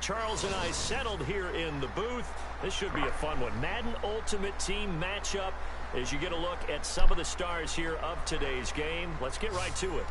Charles and I settled here in the booth. This should be a fun one. Madden Ultimate Team matchup as you get a look at some of the stars here of today's game. Let's get right to it.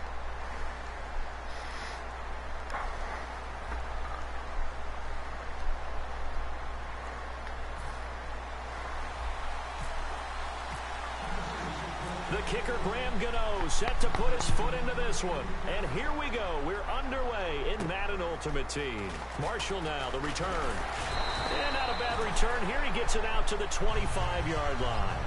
The kicker, Graham Gano, set to put his foot into this one. And here we go. We're underway in Madden Ultimate Team. Marshall now, the return. And not a bad return here. He gets it out to the 25-yard line.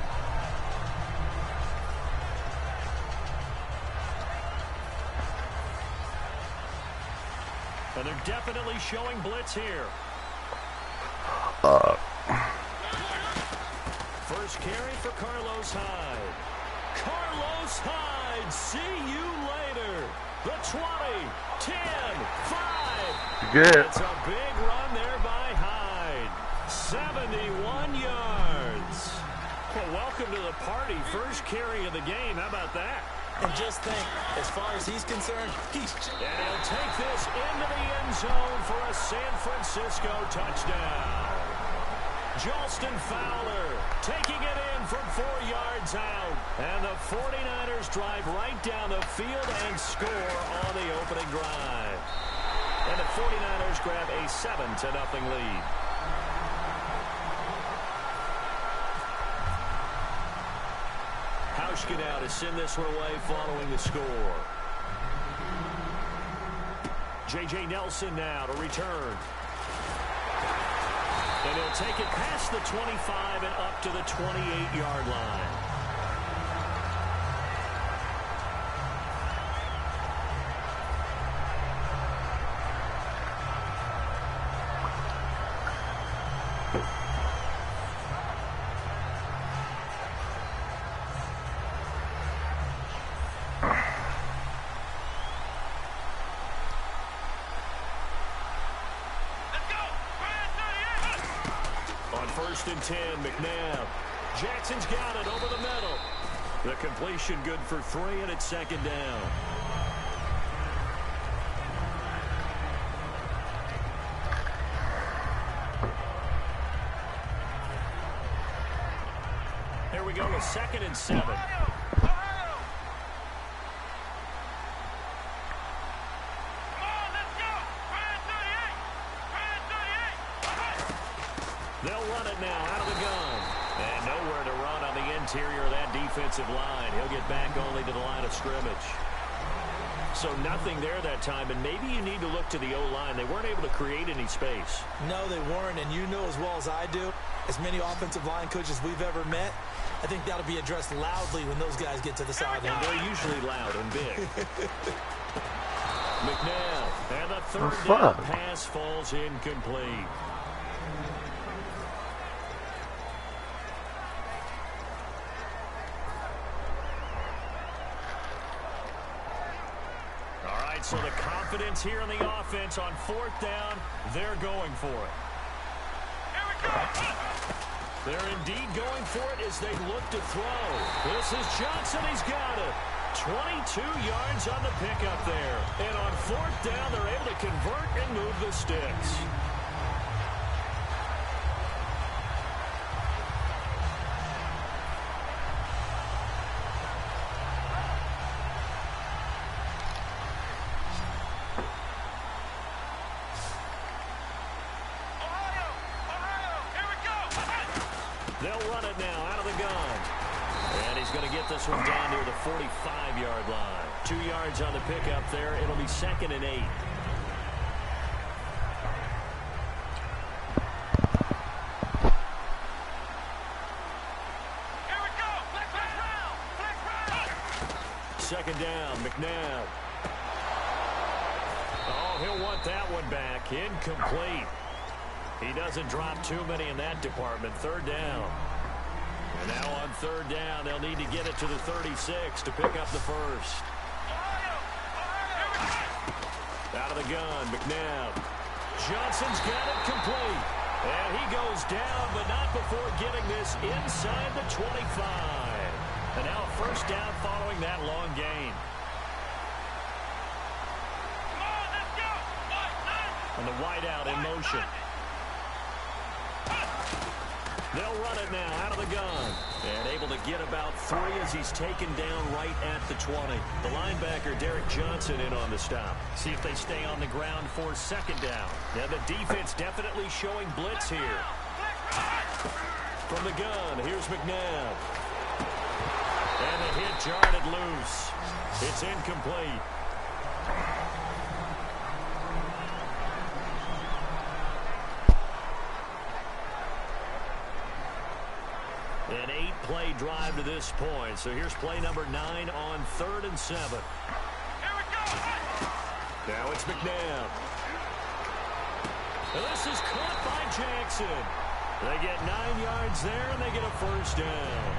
And they're definitely showing blitz here. First carry for Carlos Hyde. Carlos Hyde, see you later. The 20, 10, 5. Good. It's a big run there by Hyde. 71 yards. Well, welcome to the party. First carry of the game. How about that? And just think, as far as he's concerned, And he'll take this into the end zone for a San Francisco touchdown. Jolston Fowler taking it in from 4 yards out. And the 49ers drive right down the field and score on the opening drive. And the 49ers grab a 7-0 lead. Hauschka now to send this one away following the score. J.J. Nelson now to return. And he'll take it past the 25 and up to the 28-yard line. First and 10, McNabb. Jackson's got it over the middle. The completion good for 3, and it's second down. Here we go with 2nd and 7. They'll run it now out of the gun. And nowhere to run on the interior of that defensive line. He'll get back only to the line of scrimmage. So nothing there that time, and maybe you need to look to the O-line. They weren't able to create any space. No, they weren't, and you know as well as I do, as many offensive line coaches we've ever met, I think that'll be addressed loudly when those guys get to the sideline. They're usually loud and big. McNabb, and the third down pass falls incomplete. So the confidence here in the offense on 4th down, they're going for it. Here we go. They're indeed going for it as they look to throw. This is Johnson. He's got it. 22 yards on the pickup there. And on 4th down, they're able to convert and move the sticks. They'll run it now out of the gun. And he's going to get this one down near the 45-yard line. 2 yards on the pickup there. It'll be 2nd and 8. Here we go. Flex round. Second down, McNabb. Oh, he'll want that one back. Incomplete. He doesn't drop too many in that department. 3rd down. And now on 3rd down, they'll need to get it to the 36 to pick up the first. Out of the gun, McNabb. Johnson's got it complete. And he goes down, but not before getting this inside the 25. And now 1st down following that long gain. And the wideout in motion. They'll run it now out of the gun. And able to get about 3 as he's taken down right at the 20. The linebacker, Derek Johnson, in on the stop. See if they stay on the ground for second down. Now the defense definitely showing blitz here. From the gun, here's McNabb. And the hit jarred it loose. It's incomplete. An 8-play drive to this point. So here's play number 9 on 3rd and 7. Here we go. Now it's McNabb. And this is caught by Jackson. They get 9 yards there, and they get a first down.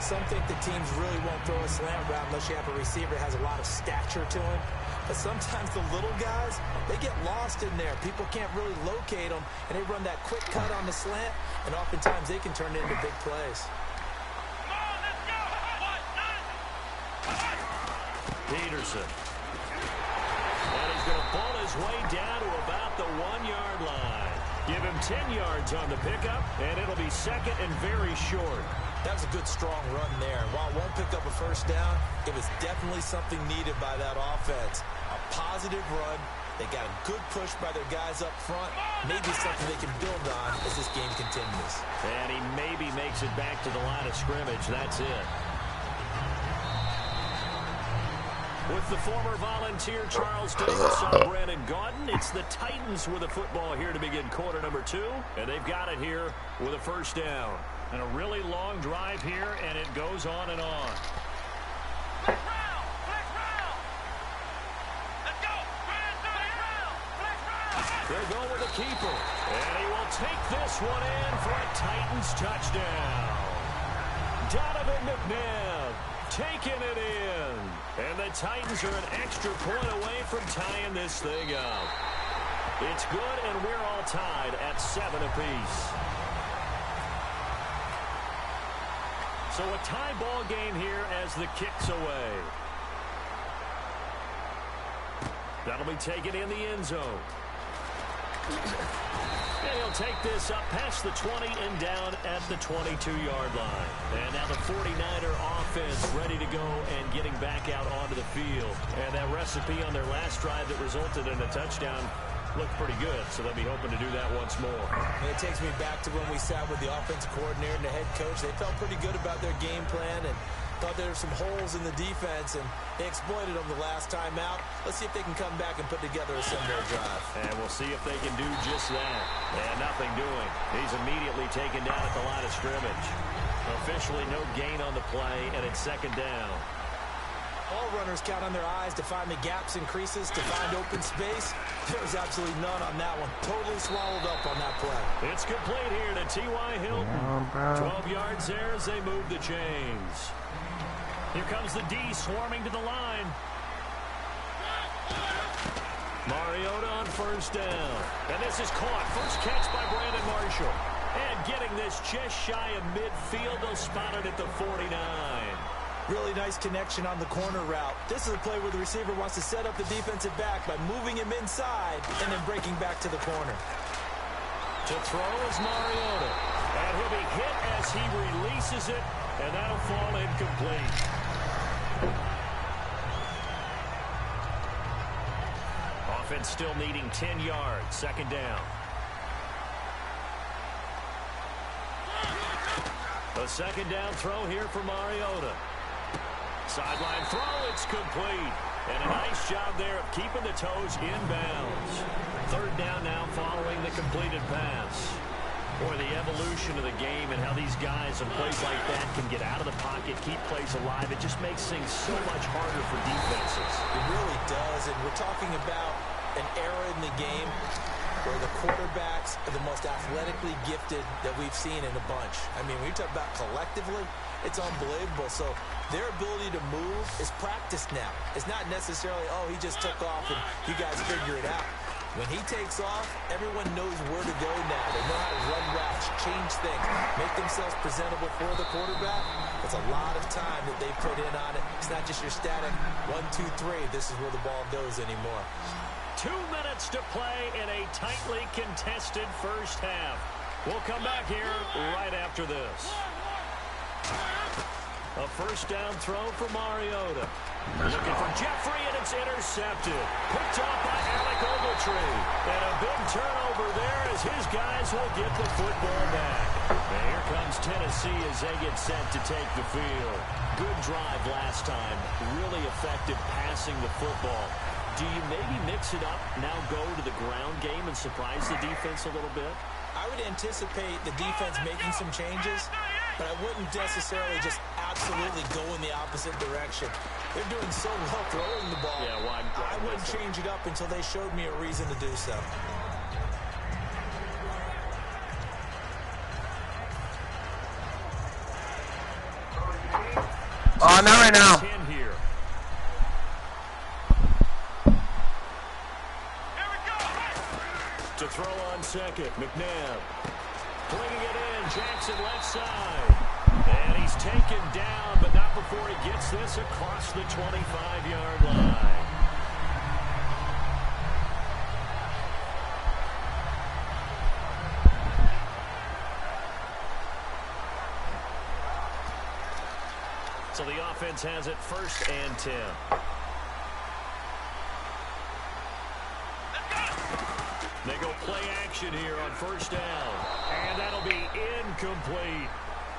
Some think the teams really won't throw a slant route unless you have a receiver that has a lot of stature to him. But sometimes the little guys, they get lost in there. People can't really locate them, and they run that quick cut on the slant, and oftentimes they can turn it into big plays. Come on, let's go. Peterson. And he's going to ball his way down to about the 1-yard line. Give him 10 yards on the pickup, and it'll be second and very short. That was a good, strong run there. While it won't pick up a first down, it was definitely something needed by that offense. A positive run. They got a good push by their guys up front. Maybe something they can build on as this game continues. And he maybe makes it back to the line of scrimmage. That's it. With the former Volunteer Charles Davis on Brandon Gaudin, it's the Titans with the football here to begin quarter number 2. And they've got it here with a first down. And a really long drive here, and it goes on and on. Flex round. Let's go. Flex round. They'll go with the keeper. And he will take this one in for a Titans touchdown. Donovan McNabb taking it in. And the Titans are an extra point away from tying this thing up. It's good, and we're all tied at 7 apiece. So a tie ball game here as the kick's away. That'll be taken in the end zone. And he'll take this up past the 20 and down at the 22-yard line. And now the 49er offense ready to go and getting back out onto the field. And that recipe on their last drive that resulted in a touchdown looked pretty good, so they'll be hoping to do that once more. And it takes me back to when we sat with the offensive coordinator and the head coach. They felt pretty good about their game plan and thought there were some holes in the defense, and they exploited them the last time out. Let's see if they can come back and put together a similar drive. And we'll see if they can do just that. And nothing doing. He's immediately taken down at the line of scrimmage. Officially no gain on the play, and it's second down. All runners count on their eyes to find the gaps and creases, to find open space. There was absolutely none on that one. Totally swallowed up on that play. It's complete here to T.Y. Hilton. 12 yards there as they move the chains. Here comes the D swarming to the line. Mariota on first down. And this is caught. First catch by Brandon Marshall. And getting this just shy of midfield. They'll spot it at the 49. Really nice connection on the corner route. This is a play where the receiver wants to set up the defensive back by moving him inside and then breaking back to the corner. To throw is Mariota. And he'll be hit as he releases it. And that'll fall incomplete. Offense still needing 10 yards. Second down. A second down throw here for Mariota. Sideline throw, it's complete. And a nice job there of keeping the toes in bounds. Third down now following the completed pass. Boy, the evolution of the game and how these guys in plays like that can get out of the pocket, keep plays alive, it just makes things so much harder for defenses. It really does, and we're talking about an era in the game where the quarterbacks are the most athletically gifted that we've seen in a bunch. I mean, when you talk about collectively, it's unbelievable. So their ability to move is practiced now. It's not necessarily, oh, he just took off and you guys figure it out. When he takes off, everyone knows where to go now. They know how to run routes, change things, make themselves presentable for the quarterback. It's a lot of time that they put in on it. It's not just your static 1, 2, 3. This is where the ball goes anymore. 2 minutes to play in a tightly contested first half. We'll come back here right after this. A first down throw for Mariota. Looking for Jeffrey, and it's intercepted. Picked off by Alec Ogletree. And a big turnover there as his guys will get the football back. And here comes Tennessee as they get set to take the field. Good drive last time. Really effective passing the football. Do you maybe mix it up, now go to the ground game and surprise the defense a little bit? I would anticipate the defense making some changes, but I wouldn't necessarily just absolutely go in the opposite direction. They're doing so well throwing the ball. Yeah, why I wouldn't change it up until they showed me a reason to do so. Oh, not right now. 10 here. To throw on second, McNabb. Flinging it in, Jackson left side. And he's taken down, but not before he gets this across the 25-yard line. So the offense has it 1st and 10. They go play action here on 1st down. And that'll be incomplete.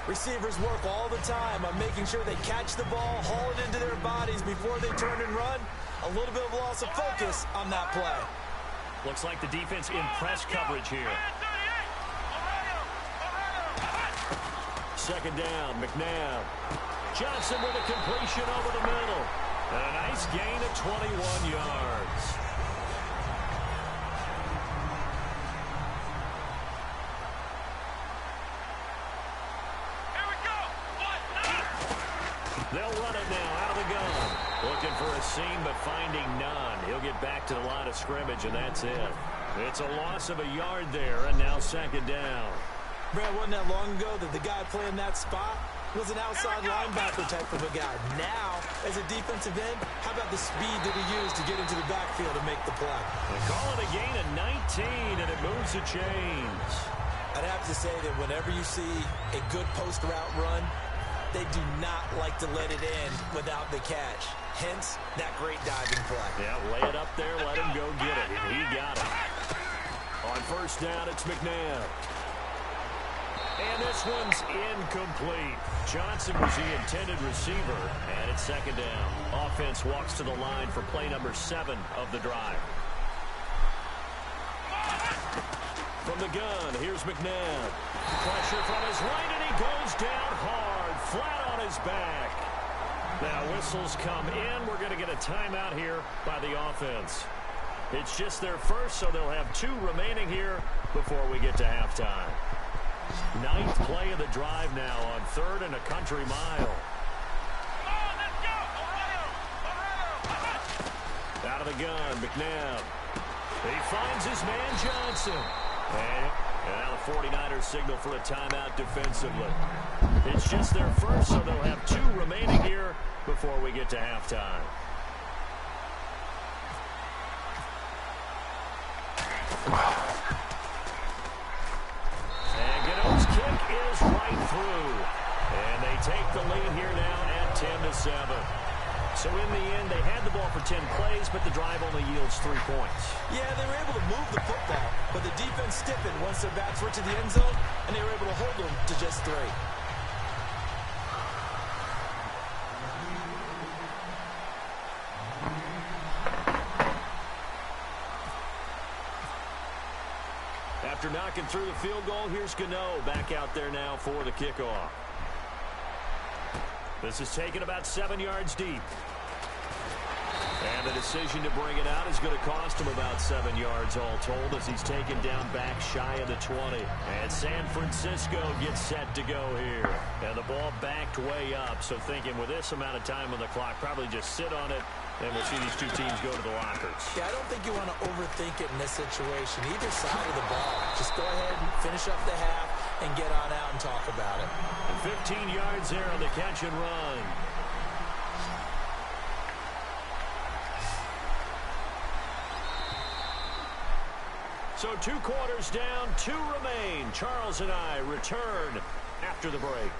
Receivers work all the time on making sure they catch the ball, haul it into their bodies before they turn and run. A little bit of loss of focus on that play. Looks like the defense in press coverage here. 2nd down, McNabb. Johnson with a completion over the middle. And a nice gain of 21 yards. They'll run it now out of the gun. Looking for a seam, but finding none. He'll get back to the line of scrimmage, and that's it. It's a loss of a yard there, and now 2nd down. Brad, wasn't that long ago that the guy playing that spot was an outside linebacker type of a guy. Now, as a defensive end, how about the speed that he used to get into the backfield and make the play? They call it a gain of 19, and it moves the chains. I'd have to say that whenever you see a good post route run, they do not like to let it end without the catch. Hence, that great diving play. Yeah, lay it up there, let him go get it. And he got it. On 1st down, it's McNabb. And this one's incomplete. Johnson was the intended receiver, and it's 2nd down. Offense walks to the line for play number 7 of the drive. From the gun, here's McNabb. Pressure from his right, and he goes down hard, flat on his back. Now whistles come in. We're going to get a timeout here by the offense. It's just their first, so they'll have 2 remaining here before we get to halftime. 9th play of the drive now on 3rd and a country mile. Out of the gun, McNabb. He finds his man Johnson. And now the 49ers signal for a timeout defensively. It's just their first, so they'll have 2 remaining here before we get to halftime. And Gano's kick is right through. And they take the lead here now at 10-7. So in the end, they had the ball for 10 plays, but the drive only yields 3 points. Yeah, they were able to move the football, but the defense stiffened once their backs were to the end zone, and they were able to hold them to just 3. After knocking through the field goal, here's Gano back out there now for the kickoff. This is taken about 7 yards deep. And the decision to bring it out is going to cost him about 7 yards all told as he's taken down back shy of the 20. And San Francisco gets set to go here. And the ball backed way up. So thinking with this amount of time on the clock, probably just sit on it. And we'll see these 2 teams go to the lockers. Yeah, I don't think you want to overthink it in this situation. Either side of the ball. Just go ahead and finish up the half and get on out and talk about it. And 15 yards there on the catch and run. So 2 quarters down, 2 remain. Charles and I return after the break.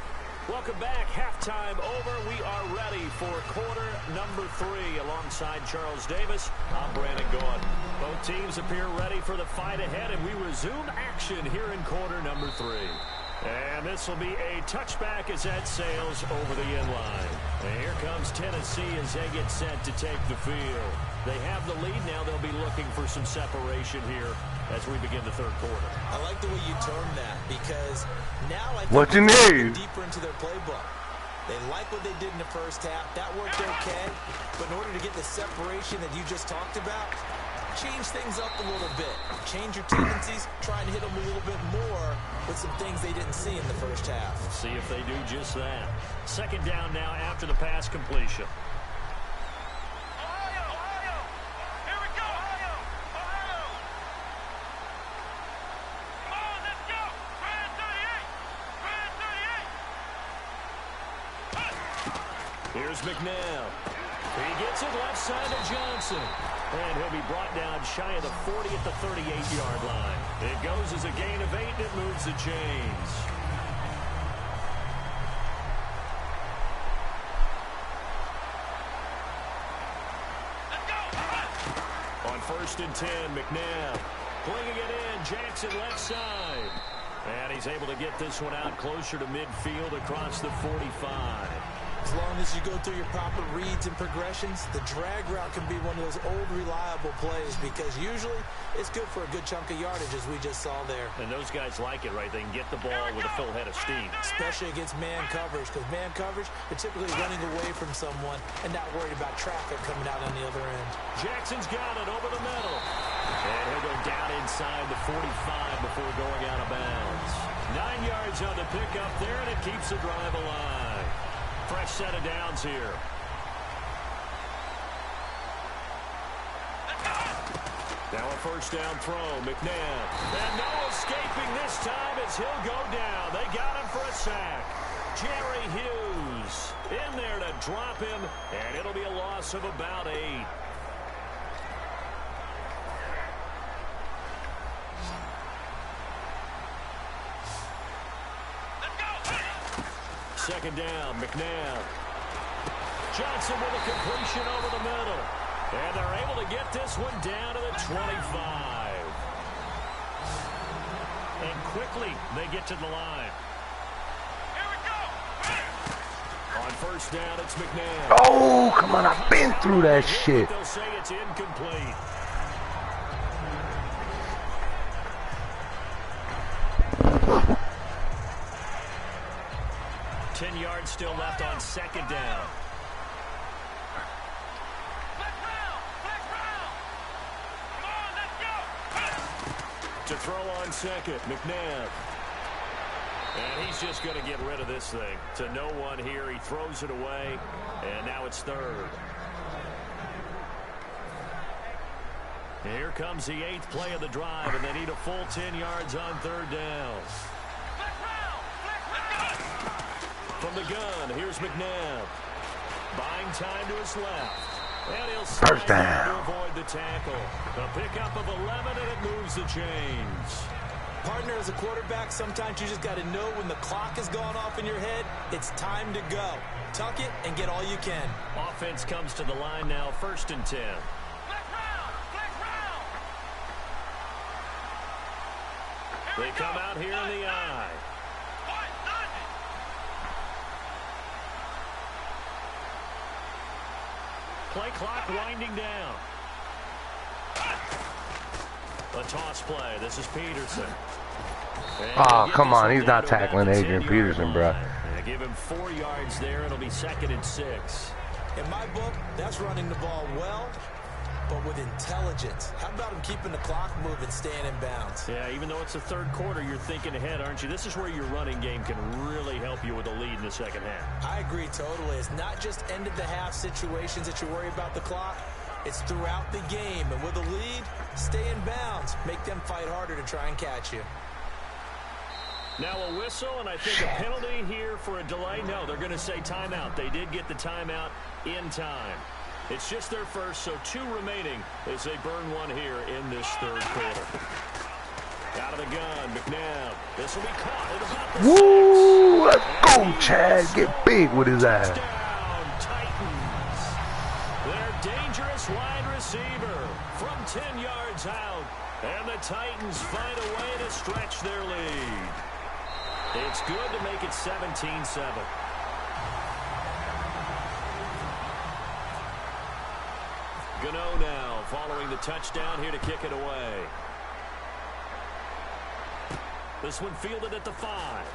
Welcome back. Halftime over. We are ready for quarter number 3. Alongside Charles Davis, I'm Brandon Gordon. Both teams appear ready for the fight ahead, and we resume action here in quarter number 3. And this will be a touchback as that sails over the end line. And here comes Tennessee as they get set to take the field. They have the lead now. They'll be looking for some separation here as we begin the third quarter. I like the way you term that because now I think what you need deeper into their playbook. They like what they did in the first half. That worked okay. But in order to get the separation that you just talked about, change things up a little bit. Change your tendencies. Try and hit them a little bit more with some things they didn't see in the first half. See if they do just that. Second down now after the pass completion. Ohio! Here we go! Ohio! Come on, let's go! Brand 38! Here's McNabb. He gets it left side to Johnson. And he'll be brought down shy of the 40 at the 38-yard line. It goes as a gain of 8, and it moves the chains. On 1st and 10, McNabb flinging it in. Jackson left side. And he's able to get this one out closer to midfield across the 45. As long as you go through your proper reads and progressions, the drag route can be one of those old reliable plays because usually it's good for a good chunk of yardage as we just saw there. And those guys like it, right? They can get the ball with a full head of steam. Especially against man coverage because man coverage, they're typically running away from someone and not worried about traffic coming out on the other end. Jackson's got it over the middle. And he'll go down inside the 45 before going out of bounds. 9 yards on the pickup there, and it keeps the drive alive. Fresh set of downs here. Now a first down throw, McNabb. And no escaping this time as he'll go down. They got him for a sack. Jerry Hughes in there to drop him, and it'll be a loss of about 8. Second down, McNabb. Johnson with a completion over the middle. And they're able to get this one down to the 25. And quickly, they get to the line. Here we go! On first down, it's McNabb. Oh, come on, I've been through that shit. They'll say it's incomplete. Yards still left on second down. Come on, let's go! To throw on second, McNabb. And he's just going to get rid of this thing. To no one here, he throws it away, and now it's third. And here comes the 8th play of the drive, and they need a full 10 yards on third down. From the gun, here's McNabb. Buying time to his left. And he'll first down to avoid the tackle. A pickup of 11, and it moves the chains. Partner, as a quarterback, sometimes you just got to know when the clock has gone off in your head, it's time to go. Tuck it and get all you can. Offense comes to the line now, 1st and 10. They come out here in the eye. Play clock winding down. A toss play. This is Peterson. Oh, come on. He's not tackling Adrian Peterson, bro. Give him 4 yards there. It'll be 2nd and 6. In my book, that's running the ball well, but with intelligence. How about him keeping the clock moving, staying in bounds? Yeah, even though it's the third quarter, you're thinking ahead, aren't you? This is where your running game can really help you with a lead in the second half. I agree totally. It's not just end-of-the-half situations that you worry about the clock. It's throughout the game. And with a lead, stay in bounds. Make them fight harder to try and catch you. Now a whistle, and I think a penalty here for a delay. No, they're going to say timeout. They did get the timeout in time. It's just their first, so 2 remaining as they burn one here in this third quarter. Out of the gun, McNabb. This will be caught at about the Woo! 6. Let's go, Chad. Get big with his ass. Touchdown, Titans. Their dangerous wide receiver from 10 yards out. And the Titans find a way to stretch their lead. It's good to make it 17-7. Gano now following the touchdown here to kick it away. This one fielded at the 5.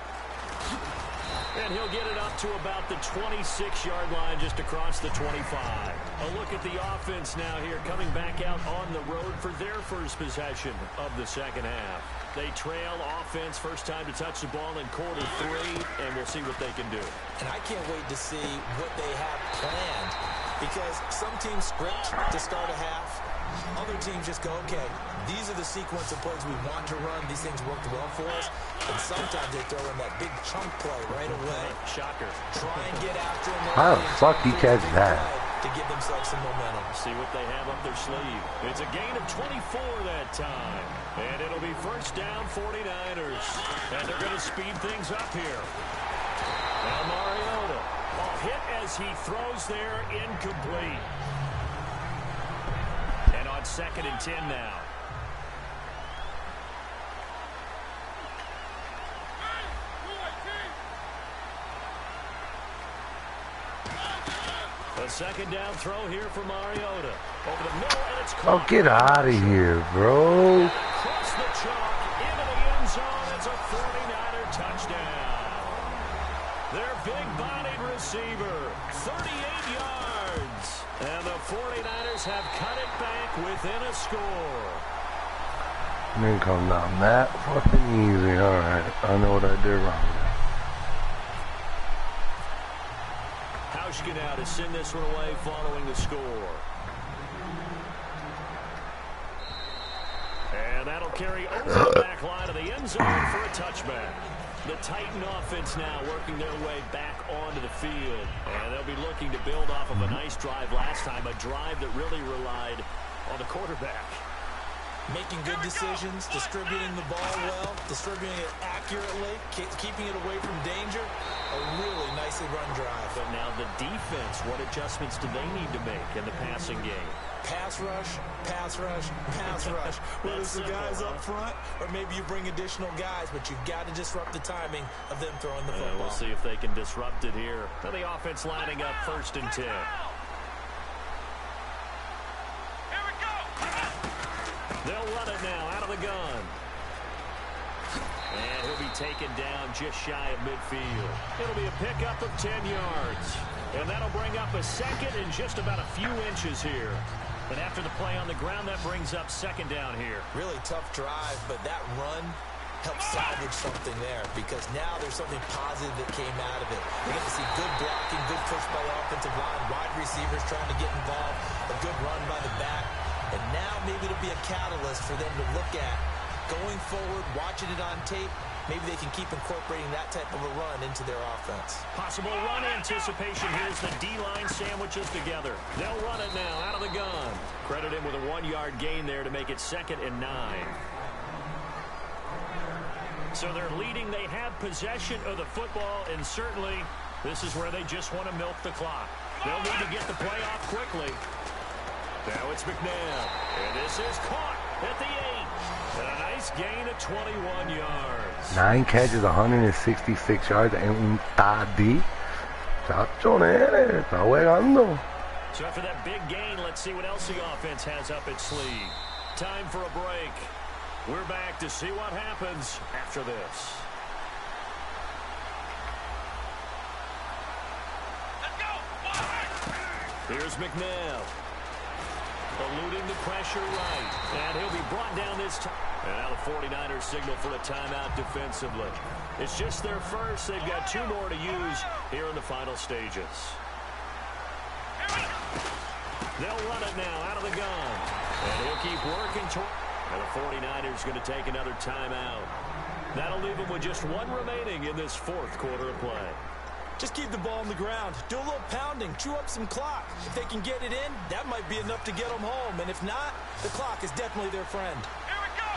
And he'll get it up to about the 26-yard line just across the 25. A look at the offense now here coming back out on the road for their first possession of the second half. They trail offense first time to touch the ball in quarter 3, and we'll see what they can do. And I can't wait to see what they have planned, because some teams script to start a half. Other teams just go, okay, these are the sequence of plays we want to run. These things worked well for us. And sometimes they throw in that big chunk play right away. Shocker. Try and get after him. How the fuck he catch that? To give themselves some momentum. See what they have up their sleeve. It's a gain of 24 that time. And it'll be first down 49ers. And they're going to speed things up here. Now Mariota. Hit as he throws there, incomplete. And on 2nd and 10 now. A second down throw here for Mariota. Over the middle, and it's caught. Oh, get out of here, bro. Across the chalk, into the end zone. It's a 49er touchdown. Their big-bodied receiver, 38 yards. And the 49ers have cut it back within a score. Didn't come down that fucking easy. All right, I know what I did wrong. Hauschka now to send this one away following the score. And that'll carry over the back line of the end zone for a touchback. The Titan offense now working their way back onto the field. And they'll be looking to build off of a nice drive last time, a drive that really relied on the quarterback. Making good decisions, distributing the ball well, distributing it accurately, keeping it away from danger. A really nicely run drive. But now the defense, what adjustments do they need to make in the passing game? Pass rush, pass rush, pass rush. Whether it's the guys up front or maybe you bring additional guys, but you've got to disrupt the timing of them throwing the football. We'll see if they can disrupt it here. And the offense lining up 1st and 10. They'll run it now out of the gun. And he'll be taken down just shy of midfield. It'll be a pickup of 10 yards. And that'll bring up a second and just about a few inches here. But after the play on the ground, that brings up 2nd down here. Really tough drive, but that run helped salvage something there, because now there's something positive that came out of it. You're going to see good blocking, good push by the offensive line, wide receivers trying to get involved, a good run by the back. And now maybe it'll be a catalyst for them to look at going forward, watching it on tape. Maybe they can keep incorporating that type of a run into their offense. Possible run anticipation. Here's the D-line sandwiches together. They'll run it now out of the gun. Credit him with a 1-yard gain there to make it 2nd and 9. So they're leading. They have possession of the football, and certainly this is where they just want to milk the clock. They'll need to get the play off quickly. Now it's McNabb, and this is caught at the 8. And a nice gain of 21 yards. 9 catches, 166 yards, and un TD. Chacho, nene, está jugando. So after that big gain, let's see what else the offense has up its sleeve. Time for a break. We're back to see what happens after this. Here's McNabb. Eluding the pressure right. And he'll be brought down this time. And now the 49ers signal for a timeout defensively. It's just their first. They've got 2 more to use here in the final stages. They'll run it now out of the gun. And he'll keep working toward. And the 49ers going to take another timeout. That'll leave them with just 1 remaining in this 4th quarter of play. Just keep the ball on the ground. Do a little pounding. Chew up some clock. If they can get it in, that might be enough to get them home. And if not, the clock is definitely their friend. Here we go.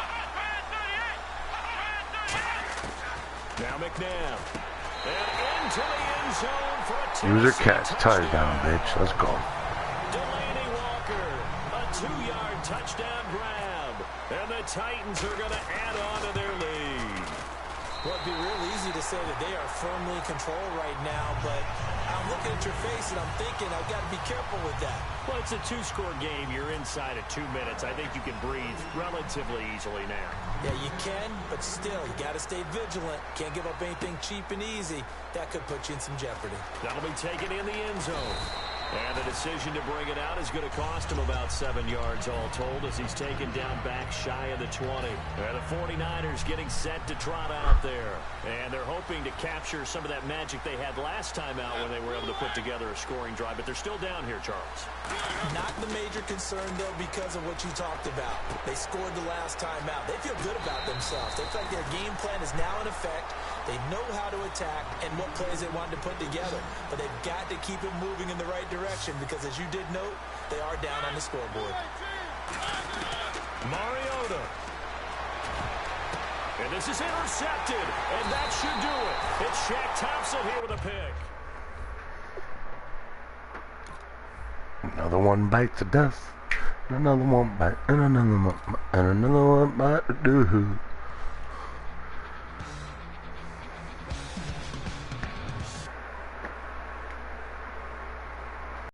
McNabb. And into the end zone for a User Tennessee catch, touchdown, touchdown. bitch. Let's go. Delaney Walker, a 2-yard touchdown grab. And the Titans are going to add on to their lead. Well, it'd be real easy to say that they are firmly in control right now, but I'm looking at your face and I'm thinking I've got to be careful with that. Well, it's a 2-score game. You're inside of 2 minutes. I think you can breathe relatively easily now. Yeah, you can, but still, you got to stay vigilant. Can't give up anything cheap and easy. That could put you in some jeopardy. That'll be taken in the end zone. And the decision to bring it out is going to cost him about 7 yards all told as he's taken down back shy of the 20. And the 49ers getting set to trot out there. And they're hoping to capture some of that magic they had last time out when they were able to put together a scoring drive. But they're still down here, Charles. Not the major concern, though, because of what you talked about. They scored the last time out. They feel good about themselves. They feel like their game plan is now in effect. They know how to attack and what plays they want to put together. But they've got to keep it moving in the right direction because, as you did note, they are down on the scoreboard. Mariota. And this is intercepted. And that should do it. It's Shaq Thompson here with a pick. Another one bites the dust. Another one bite. And another one bite. And another one bite the dust.